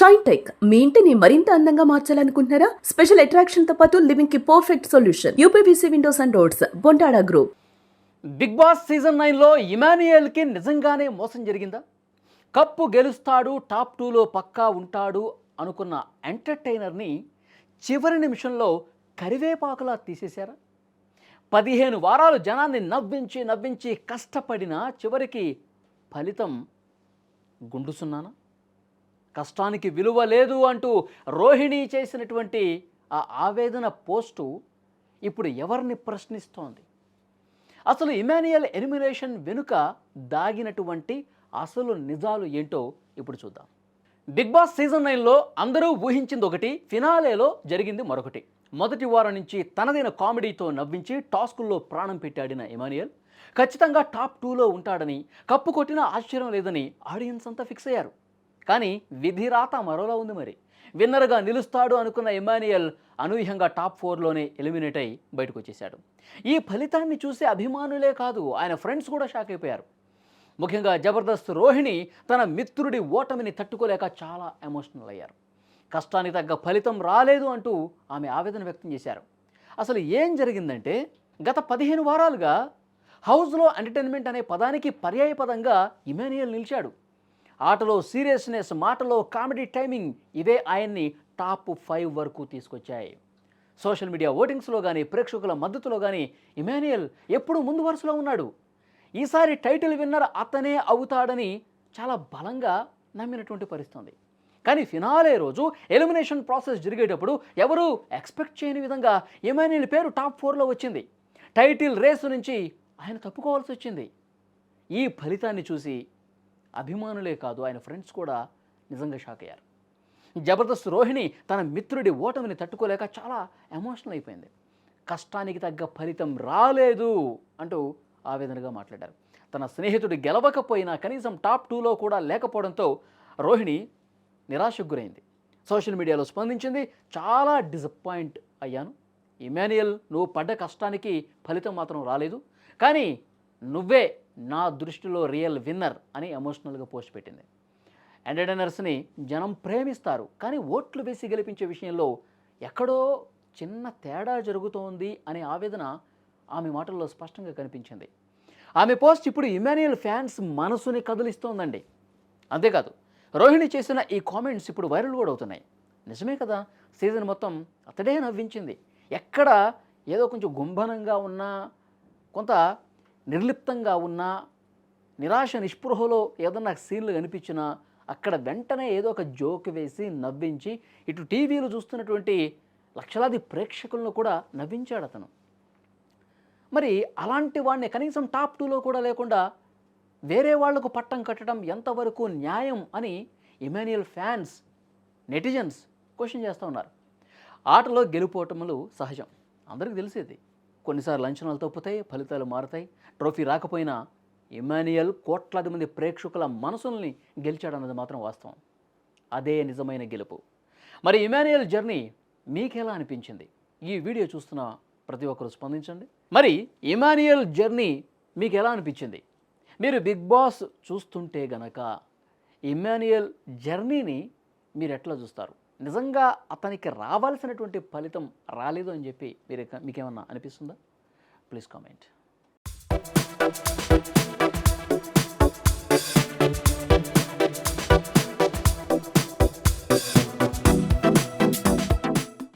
Shine tech మీ ఇంటిని మరింత అందంగా మార్చాలనుకుంటున్నారా? స్పెషల్ అట్రాక్షన్ తో పాటు లివింగ్ కి perfect solution. UPVC windows and doors, Bontada group. Big boss season 9లో ఇమాన్యుయల్కి నిజంగానే మోసం జరిగిందా? కప్పు గెలుస్తాడు, టాప్ 2లో పక్కా ఉంటాడు అనుకున్న ఎంటర్టైనర్ని చివరి నిమిషంలో కరివేపాకులా తీసేశారా? 15 వారాలు జనాన్ని నవ్వించి కష్టపడిన చివరికి ఫలితం గుండుసున్నానా? కష్టానికి విలువ లేదు అంటూ రోహిణి చేసినటువంటి ఆ ఆవేదన పోస్టు ఇప్పుడు ఎవరిని ప్రశ్నిస్తోంది? అసలు ఇమాన్యుయల్ ఎలిమినేషన్ వెనుక దాగినటువంటి అసలు నిజాలు ఏంటో ఇప్పుడు చూద్దాం. బిగ్ బాస్ సీజన్ 9లో అందరూ ఊహించింది ఒకటి, ఫినాలేలో జరిగింది మరొకటి. మొదటి వారం నుంచి తనదైన కామెడీతో నవ్వించి టాస్కుల్లో ప్రాణం పెట్టాడిన ఇమాన్యుయల్ ఖచ్చితంగా టాప్ 2లో ఉంటాడని, కప్పు కొట్టినా ఆశ్చర్యం లేదని ఆడియన్స్ అంతా ఫిక్స్ అయ్యారు. కానీ విధి రాత మరోలా ఉంది. మరి విన్నర్గా నిలుస్తాడు అనుకున్న ఇమాన్యుయల్ అనూహ్యంగా టాప్ 4లోనే ఎలిమినేట్ అయి బయటకు వచ్చేశాడు. ఈ ఫలితాన్ని చూసి అభిమానులే కాదు, ఆయన ఫ్రెండ్స్ కూడా షాక్ అయిపోయారు. ముఖ్యంగా జబర్దస్త్ రోహిణి తన మిత్రుడి ఓటమిని తట్టుకోలేక చాలా ఎమోషనల్ అయ్యారు. కష్టానికి తగ్గ ఫలితం రాలేదు అంటూ ఆమె ఆవేదన వ్యక్తం చేశారు. అసలు ఏం జరిగిందంటే, గత 15 వారాలుగా హౌస్లో ఎంటర్టైన్మెంట్ అనే పదానికి పర్యాయపదంగా ఇమాన్యుయల్ నిలిచాడు. ఆటలో సీరియస్నెస్, మాటలో కామెడీ టైమింగ్, ఇవే ఆయన్ని టాప్ 5 వరకు తీసుకొచ్చాయి. సోషల్ మీడియా ఓటింగ్స్లో కానీ, ప్రేక్షకుల మద్దతులో కానీ ఇమాన్యుయల్ ఎప్పుడూ ముందు వరుసలో ఉన్నాడు. ఈసారి టైటిల్ విన్నర్ అతనే అవుతాడని చాలా బలంగా నమ్మినటువంటి పరిస్థితి. కానీ ఫినాలే రోజు ఎలిమినేషన్ ప్రాసెస్ జరిగేటప్పుడు ఎవరూ ఎక్స్పెక్ట్ చేయని విధంగా ఇమాన్యుయల్ పేరు టాప్ 4లో వచ్చింది. టైటిల్ రేసు నుంచి ఆయన తప్పుకోవాల్సి వచ్చింది. ఈ ఫలితాన్ని చూసి అభిమానులే కాదు, ఆయన ఫ్రెండ్స్ కూడా నిజంగా షాక్ అయ్యారు. జబర్దస్త్ రోహిణి తన మిత్రుడి ఓటమిని తట్టుకోలేక చాలా ఎమోషనల్ అయిపోయింది. కష్టానికి తగ్గ ఫలితం రాలేదు అంటూ ఆవేదనగా మాట్లాడారు. తన స్నేహితుడు గెలవకపోయినా కనీసం టాప్ 2లో కూడా లేకపోవడంతో రోహిణి నిరాశకు గురైంది. సోషల్ మీడియాలో స్పందించింది. చాలా డిసప్పాయింట్ అయ్యాను ఇమాన్యుయల్, నువ్వు పడ్డ కష్టానికి ఫలితం మాత్రం రాలేదు, కానీ నువ్వే నా దృష్టిలో రియల్ విన్నర్ అని ఎమోషనల్గా పోస్ట్ పెట్టింది. ఎంటర్టైనర్స్ని జనం ప్రేమిస్తారు, కానీ ఓట్లు వేసి గెలిపించే విషయంలో ఎక్కడో చిన్న తేడా జరుగుతోంది అనే ఆవేదన ఆమె మాటల్లో స్పష్టంగా కనిపించింది. ఆమె పోస్ట్ ఇప్పుడు ఇమాన్యుయల్ ఫ్యాన్స్ మనసుని కదిలిస్తోందండి. అంతేకాదు, రోహిణి చేసిన ఈ కామెంట్స్ ఇప్పుడు వైరల్ కూడా అవుతున్నాయి. నిజమే కదా, సీజన్ మొత్తం అతడే నవ్వించింది. ఎక్కడ ఏదో కొంచెం గుంభనంగా ఉన్నా, కొంత నిర్లిప్తంగా ఉన్నా, నిరాశ నిస్పృహలో ఏదన్నా సీన్లు కనిపించినా అక్కడ వెంటనే ఏదో ఒక జోక్ వేసి నవ్వించి ఇటు టీవీలో చూస్తున్నటువంటి లక్షలాది ప్రేక్షకులను కూడా నవ్వించాడు అతను. మరి అలాంటి వాడిని కనీసం టాప్ 2లో కూడా లేకుండా వేరే వాళ్లకు పట్టం కట్టడం ఎంతవరకు న్యాయం అని ఇమాన్యుయల్ ఫ్యాన్స్, నెటిజన్స్ క్వశ్చన్ చేస్తూ ఉన్నారు. ఆటలో గెలుపోవటములు సహజం, అందరికీ తెలిసేది. కొన్నిసార్లు అంచనాలు తప్పుతాయి, ఫలితాలు మారుతాయి. ట్రోఫీ రాకపోయినా ఇమాన్యుయల్ కోట్లాది మంది ప్రేక్షకుల మనసుల్ని గెలిచాడన్నది మాత్రం వాస్తవం. అదే నిజమైన గెలుపు. మరి ఇమాన్యుయల్ జర్నీ మీకెలా అనిపించింది? ఈ వీడియో చూస్తున్న ప్రతి ఒక్కరు స్పందించండి. మరి ఇమాన్యుయల్ జర్నీ మీకు ఎలా అనిపించింది? మీరు బిగ్ బాస్ చూస్తుంటే గనక ఇమాన్యుయల్ జర్నీని మీరు ఎట్లా చూస్తారు? నిజంగా అతనికి రావాల్సినటువంటి ఫలితం రాలేదు అని చెప్పి మీకేమన్నా అనిపిస్తుందా? Please comment.